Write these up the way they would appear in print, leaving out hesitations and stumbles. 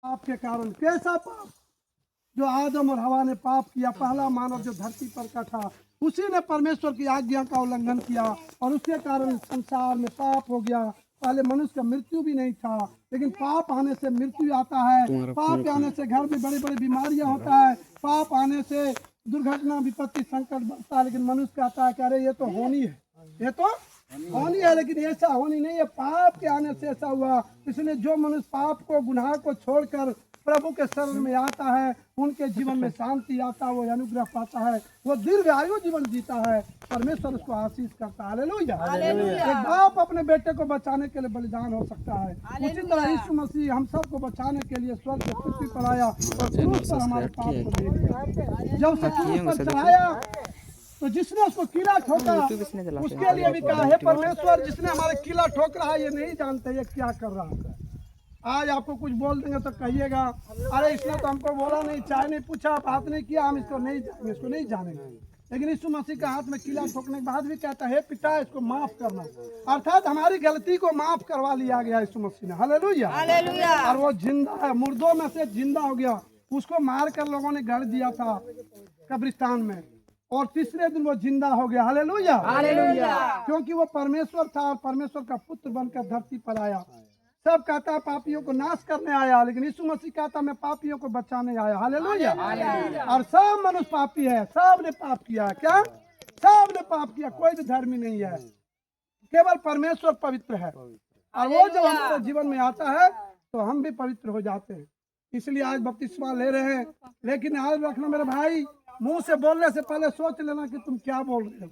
पाप के कारण। कैसा पाप? जो आदम और हवा ने पाप किया, पहला मानव जो धरती पर का था, उसी ने परमेश्वर की आज्ञा का उल्लंघन किया और उसके कारण संसार में पाप हो गया। पहले मनुष्य का मृत्यु भी नहीं था, लेकिन पाप आने से मृत्यु आता है। पाप आने से घर में बड़ी बड़ी बीमारियां होता है। पाप आने से दुर्घटना, विपत्ति, संकट बढ़ता है। लेकिन मनुष्य कहता है कि अरे ये तो होनी है, ये तो होनी है, लेकिन ऐसा होनी नहीं है। पाप के आने से ऐसा हुआ। इसलिए जो मनुष्य पाप को, गुनाह को छोड़कर प्रभु के शरण में आता है, उनके जीवन में शांति आता है, वो अनुग्रह पाता है, वो दीर्घ आयु जीवन जीता है। परमेश्वर उसको आशीष करता है। हालेलुया। एक बाप अपने बेटे को बचाने के लिए बलिदान हो सकता है, उसी तरह यीशु मसीह हम सबको बचाने के लिए स्वर्ग से पृथ्वी पर आया और क्रूस पर हमारे पाप को दे दिया। जब उसे क्रूस पर चढ़ाया तो जिसने उसको कीला ठोका उसके लिए भी कहा, हे परमेश्वर, जिसने हमारे कीला ठोक रहा है ये नहीं जानते ये क्या कर रहा है। आज आपको कुछ बोल देंगे तो कहिएगा, अरे इसने तो हमको बोला नहीं, चाय नहीं पूछा, बात नहीं किया, हम इसको नहीं जानेंगे। लेकिन यीशु मसीह का हाथ में कीला ठोकने के बाद भी कहता है, हे पिता, इसको माफ करना। अर्थात हमारी गलती को माफ करवा लिया गया यीशु मसीह ने। हालेलुया। और वो जिंदा है, मुर्दों में से जिंदा हो गया। उसको मार कर लोगों ने गड़ दिया था कब्रिस्तान में, और तीसरे दिन वो जिंदा हो गया। हालेलुया। क्योंकि वो परमेश्वर था और परमेश्वर का पुत्र बनकर धरती पर आया। सब कहता पापियों को नाश करने आया, लेकिन यीशु मसीह कहता मैं पापियों को बचाने आया। हालेलुया। और सब मनुष्य पापी है, सब ने पाप किया है। क्या? सब ने पाप किया, कोई भी धर्मी नहीं है, केवल परमेश्वर पवित्र है। और वो जब हमारे जीवन में आता है तो हम भी पवित्र हो जाते हैं। इसलिए आज बपतिस्मा ले रहे हैं। लेकिन आज रखना मेरे भाई, मुंह से बोलने से पहले सोच लेना कि तुम क्या बोल रहे हो।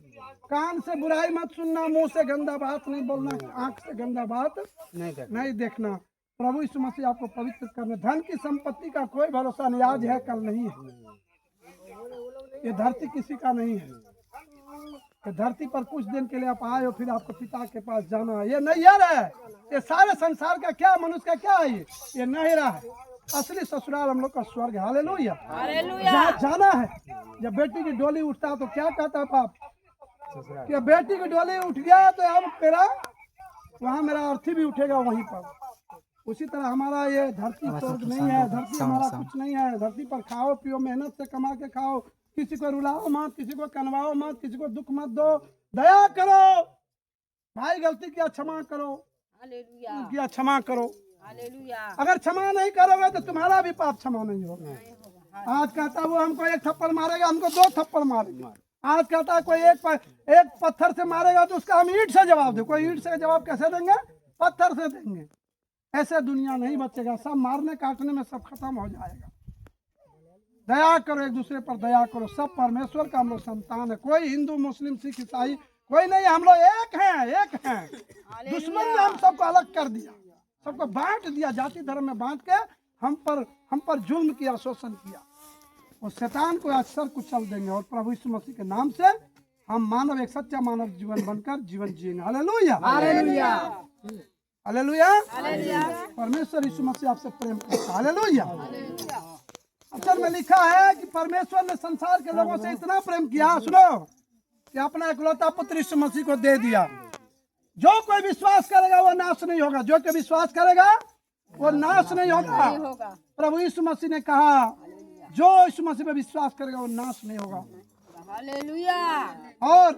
कान से बुराई मत सुनना, मुंह से गंदा बात नहीं बोलना, आंख से गंदा बात नहीं देखना। प्रभु यीशु मसीह आपको पवित्र करने। धन की संपत्ति का कोई भरोसा नहीं, आज है कल नहीं है। ये धरती किसी का नहीं है। ये धरती पर कुछ दिन के लिए आप आए हो, फिर आपको पिता के पास जाना है। ये नैयर है, ये सारे संसार का क्या, मनुष्य का क्या है, ये नहरा है। असली ससुराल हम लोग का स्वर्ग है। हालेलुया। जहाँ जाना है। जब बेटी की डोली उठता है तो क्या कहता है बाप, कि बेटी की डोली उठ गया तो अब मेरा वहाँ मेरा अर्थी भी उठेगा वहीं पर। उसी तरह हमारा ये धरती स्वर्ग नहीं है। धरती हमारा कुछ नहीं है। धरती पर खाओ पियो, मेहनत से कमा के खाओ, किसी को रुलाओ मत, किसी को कनवाओ मत, किसी को दुख मत दो, दया करो। भाई गलती किया क्षमा करो, किया क्षमा करो। अगर क्षमा नहीं करोगे तो तुम्हारा भी पाप क्षमा नहीं होगा। आज कहता वो हमको एक थप्पड़ मारेगा, हमको दो थप्पड़ मारेगा। आज कहता कोई एक पत्थर से मारेगा तो उसका हम ईंट से जवाब दे। कोई ईंट से जवाब कैसे देंगे? पत्थर से देंगे। ऐसे दुनिया नहीं बचेगा, सब मारने काटने में सब खत्म हो जाएगा। दया करो, एक दूसरे पर दया करो। सब परमेश्वर का हम लोग संतान है। कोई हिंदू, मुस्लिम, सिख, ईसाई कोई नहीं, हम लोग एक हैं। दुश्मन ने हम सबको अलग कर दिया, सबको बांट दिया, जाति धर्म में बांट के हम पर जुल्म किया, शोषण किया। और शैतान को आज सर कुचल देंगे और प्रभु यीशु मसीह के नाम से हम मानव, एक सच्चा मानव जीवन बनकर जीवन जिएंगे। हालेलुया। हालेलुया। परमेश्वर यीशु मसीह आपसे प्रेम करता है। हालेलुया। अक्षर में लिखा है कि परमेश्वर ने संसार के लोगों से इतना प्रेम किया, सुनो, कि अपना इकलौता पुत्र यीशु मसीह को दे दिया। जो कोई विश्वास करेगा वो नाश नहीं होगा। जो कोई विश्वास करेगा वो नाश नहीं होगा। प्रभु यीशु मसीह ने कहा जो यीशु मसीह पे विश्वास करेगा वो नाश नहीं होगा। हालेलुया। और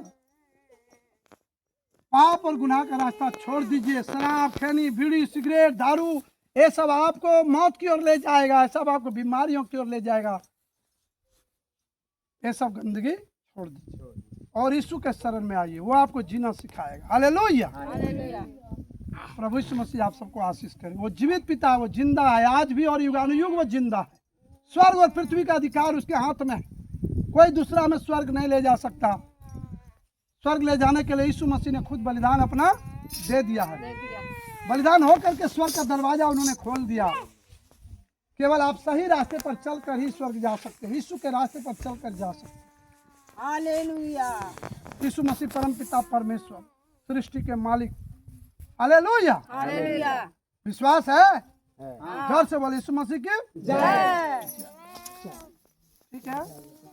पाप और गुनाह का रास्ता छोड़ दीजिए। शराब, खैनी, बीड़ी, सिगरेट, दारू, ये सब आपको मौत की ओर ले जाएगा, ये सब आपको बीमारियों की ओर ले जाएगा। ये सब गंदगी छोड़ दीजिए और यीशु के शरण में आइए, वो आपको जीना सिखाएगा। हालेलुया। प्रभु यीशु मसीह आप सबको आशीष करे। वो जीवित पिता है, वो जिंदा है आज भी और युगानुयुग वो जिंदा है। स्वर्ग और पृथ्वी का अधिकार उसके हाथ में। कोई दूसरा हमें स्वर्ग नहीं ले जा सकता। स्वर्ग ले जाने के लिए यीशु मसीह ने खुद बलिदान अपना दे दिया है। बलिदान होकर के स्वर्ग का दरवाजा उन्होंने खोल दिया। केवल आप सही रास्ते पर चलकर ही स्वर्ग जा सकते हैं। यीशु के रास्ते पर चलकर जा सकते हैं। हालेलुया। यीशु मसीह परम पिता परमेश्वर, सृष्टि के मालिक। हालेलुया। विश्वास है? जोर से बोले यीशु मसीह की जय। ठीक है।